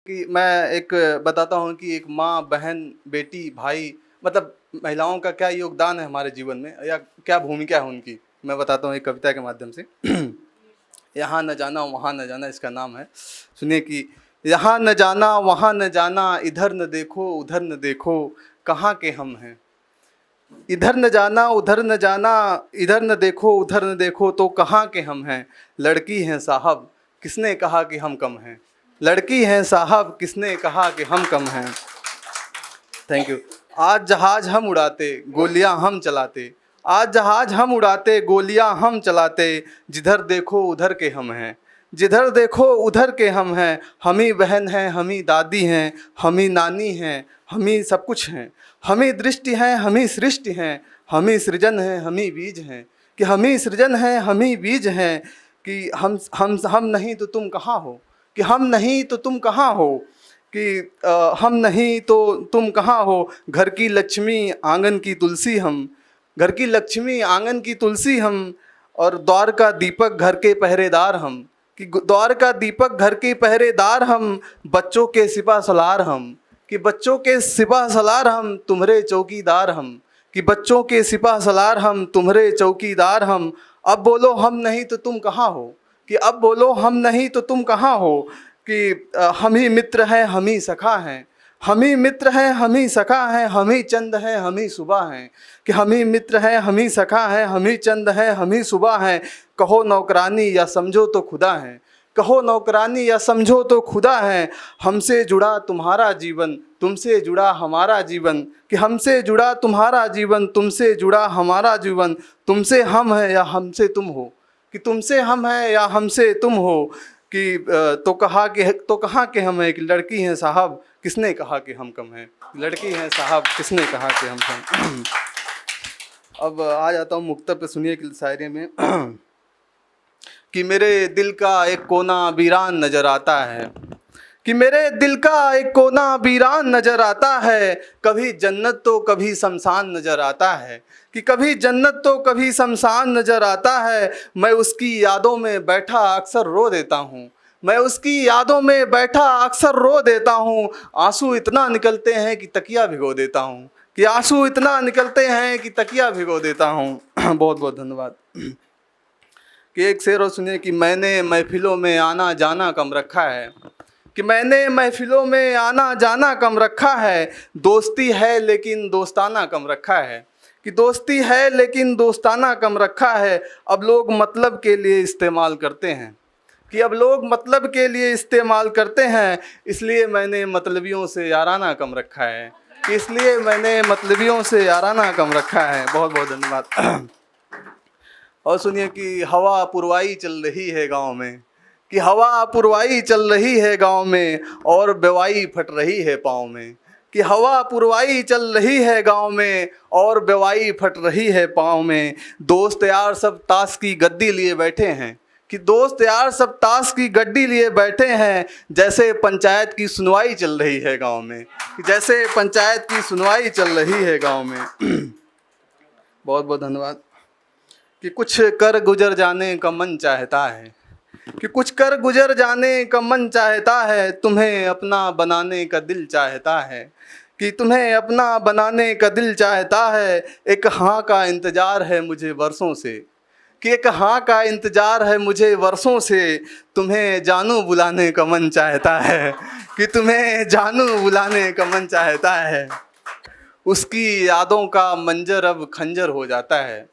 कि मैं एक बताता हूँ कि एक माँ, बहन, बेटी, भाई, मतलब महिलाओं का क्या योगदान है हमारे जीवन में या क्या भूमिका है उनकी, मैं बताता हूँ एक कविता के माध्यम से। यहाँ न जाना वहाँ न जाना इसका नाम है। सुनिए कि यहाँ न जाना वहाँ न जाना, इधर न देखो उधर न देखो, कहाँ के हम हैं। इधर न जाना उधर न जाना, इधर न देखो उधर न देखो, तो कहाँ के हम हैं। लड़की हैं साहब, किसने कहा कि हम कम हैं। लड़की हैं साहब, किसने कहा कि हम कम हैं। Thank you. आज जहाज हम उड़ाते, गोलियां हम चलाते। आज जहाज हम उड़ाते, गोलियां हम चलाते। जिधर देखो उधर के हम हैं। जिधर देखो उधर के हम हैं। हम ही बहन हैं, हम ही दादी हैं, हम ही नानी हैं, हम ही सब कुछ हैं। हम ही दृष्टि हैं, हम ही सृष्टि हैं, हम ही सृजन हैं, हम ही बीज हैं। कि हम ही सृजन हैं, हम ही बीज हैं। कि हम नहीं तो तुम कहाँ हो। कि हम नहीं तो तुम कहाँ हो। कि हम नहीं तो तुम कहाँ हो। घर की लक्ष्मी आंगन की तुलसी हम। घर की लक्ष्मी आंगन की तुलसी हम। और द्वार का दीपक घर के पहरेदार हम। कि द्वार का दीपक घर के पहरेदार हम। बच्चों के सिपा सलार हम। कि बच्चों के सिपा सलार हम, तुम्हारे चौकीदार हम। कि बच्चों के सिपा सलार हम, तुम्हारे चौकीदार हम। अब बोलो हम नहीं तो तुम कहाँ हो। कि अब बोलो हम नहीं तो तुम कहाँ हो। कि हम ही मित्र हैं, हम ही सखा हैं। हम ही मित्र हैं, हम ही सखा हैं, हम ही चंद हैं, हम ही सुबह हैं। कि हम ही मित्र हैं, हम ही सखा हैं, हम ही चंद हैं, हम ही सुबह हैं। कहो नौकरानी या समझो तो खुदा हैं। कहो नौकरानी या समझो तो खुदा हैं। हमसे जुड़ा तुम्हारा जीवन, तुमसे जुड़ा हमारा जीवन। कि हमसे जुड़ा तुम्हारा जीवन, तुमसे जुड़ा हमारा जीवन। तुमसे हम हैं या हमसे तुम हो। कि तुमसे हम हैं या हमसे तुम हो। कि तो कहाँ के हम हैं। कि लड़की हैं साहब, किसने कहा कि हम कम हैं। लड़की हैं साहब, किसने कहा कि हम कम। अब आ जाता हूँ मुक्तब पे। सुनिए कि शायरी में कि मेरे दिल का एक कोना वीरान नजर आता है। कि मेरे दिल का एक कोना वीरान नजर आता है। कभी जन्नत तो कभी शमशान नजर आता है। कि कभी जन्नत तो कभी शमशान नजर आता है। मैं उसकी यादों में बैठा अक्सर रो देता हूँ। मैं उसकी यादों में बैठा अक्सर रो देता हूँ। आंसू इतना निकलते हैं कि तकिया भिगो देता हूँ। कि आंसू इतना निकलते हैं कि तकिया भिगो देता हूँ। बहुत बहुत धन्यवाद। कि एक शेर और सुनिए कि मैंने महफिलों में आना जाना कम रखा है। कि मैंने महफिलों में आना जाना कम रखा है। दोस्ती है लेकिन दोस्ताना कम रखा है। कि दोस्ती है लेकिन दोस्ताना कम रखा है। अब लोग मतलब के लिए इस्तेमाल करते हैं। कि अब लोग मतलब के लिए इस्तेमाल करते हैं। इसलिए मैंने मतलबियों से याराना कम रखा है। कि इसलिए मैंने मतलबियों से याराना कम रखा है। बहुत बहुत धन्यवाद। और सुनिए कि हवा पुरवाई चल रही है गांव में। कि हवा पुरवाई चल रही है गांव में, और बेवाई फट रही है पाँव में। कि हवा पुरवाई चल रही है गांव में, और बेवाई फट रही है पाँव में। दोस्त यार सब ताश की गद्दी लिए बैठे हैं। कि दोस्त यार सब ताश की गड्डी लिए बैठे हैं। जैसे पंचायत की सुनवाई चल रही है गांव में। जैसे पंचायत की सुनवाई चल रही है गांव में। बहुत बहुत धन्यवाद। कि कुछ कर गुजर जाने का मन चाहता है। कि कुछ कर गुजर जाने का मन चाहता है। तुम्हें अपना बनाने का दिल चाहता है। कि तुम्हें अपना बनाने का दिल चाहता है। एक हाँ का इंतज़ार है मुझे वर्षों से। कि एक हाँ का इंतज़ार है मुझे वर्षों से। तुम्हें जानू बुलाने का मन चाहता है। कि तुम्हें जानू बुलाने का मन चाहता है। उसकी यादों का मंजर अब खंजर हो जाता है।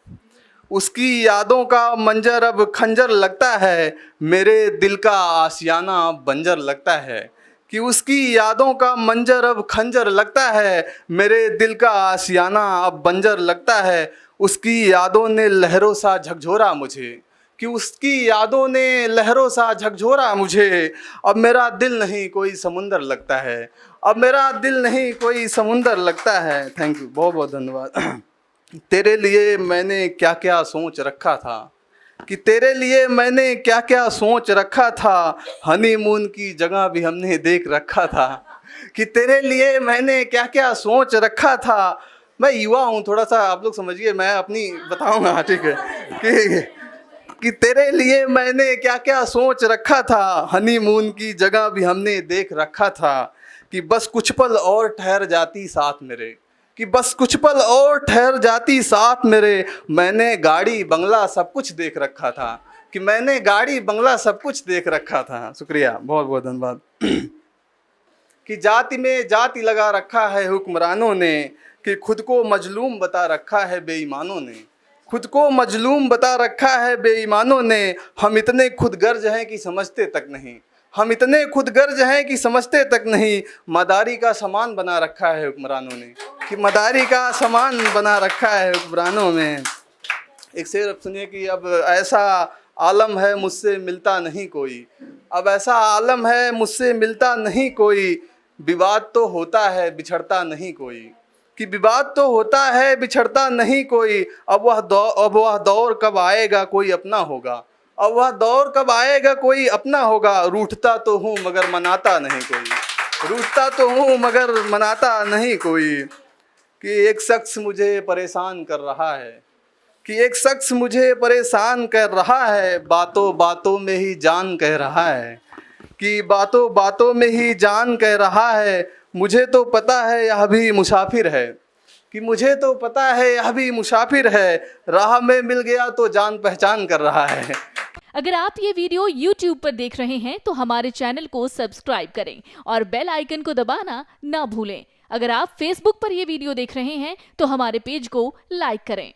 उसकी यादों का मंजर अब खंजर लगता है। मेरे दिल का आशियाना अब बंजर लगता है। कि उसकी यादों का मंजर अब खंजर लगता है। मेरे दिल का आशियाना अब बंजर लगता है। उसकी यादों ने लहरों सा झकझोरा मुझे। कि उसकी यादों ने लहरों सा झकझोरा मुझे। अब मेरा दिल नहीं कोई समुंदर लगता है। अब मेरा दिल नहीं कोई समुंदर लगता है। थैंक यू, बहुत बहुत धन्यवाद। तेरे लिए मैंने क्या क्या सोच रखा था। कि तेरे लिए मैंने क्या क्या सोच रखा था। हनीमून की जगह भी हमने देख रखा था। कि तेरे लिए मैंने क्या क्या सोच रखा था। मैं युवा हूँ, थोड़ा सा आप लोग समझिए, मैं अपनी बताऊँगा, ठीक है। कि कि तेरे लिए मैंने क्या क्या सोच रखा था, हनीमून की जगह भी हमने देख रखा था, कि बस कुछ पल और ठहर जाती साथ मेरे, कि बस कुछ पल और ठहर जाती साथ मेरे, मैंने गाड़ी बंगला सब कुछ देख रखा था, कि मैंने गाड़ी बंगला सब कुछ देख रखा था। शुक्रिया, बहुत बहुत धन्यवाद। कि जाति में जाति लगा रखा है हुक्मरानों ने, कि खुद को मजलूम बता रखा है बेईमानों ने, खुद को मजलूम बता रखा है बेईमानों ने, हम इतने खुदगर्ज हैं कि समझते तक नहीं, हम इतने खुदगर्ज हैं कि समझते तक नहीं, मदारी का सामान बना रखा है हुक्मरानों ने, कि मदारी का सामान बना रखा है हुक्मरानों में। एक शेर अब सुनिए कि अब ऐसा आलम है मुझसे मिलता नहीं कोई, अब ऐसा आलम है मुझसे मिलता नहीं कोई, विवाद तो होता है बिछड़ता नहीं कोई, कि विवाद तो होता है बिछड़ता नहीं कोई, अब वह दौर कब आएगा कोई अपना होगा, अब वह दौर कब आएगा कोई अपना होगा, रूठता तो हूँ मगर मनाता नहीं कोई, रूठता तो हूँ मगर मनाता नहीं कोई। कि एक शख्स मुझे परेशान कर रहा है, कि एक शख्स मुझे परेशान कर रहा है, बातों बातों में ही जान कह रहा है, कि बातों बातों में ही जान कह रहा है, मुझे तो पता है यह भी मुसाफिर है, कि मुझे तो पता है यह भी मुसाफिर है, राह में मिल गया तो जान पहचान कर रहा है। अगर आप ये वीडियो YouTube पर देख रहे हैं तो हमारे चैनल को सब्सक्राइब करें और बेल आइकन को दबाना ना भूलें। अगर आप Facebook पर ये वीडियो देख रहे हैं तो हमारे पेज को लाइक करें।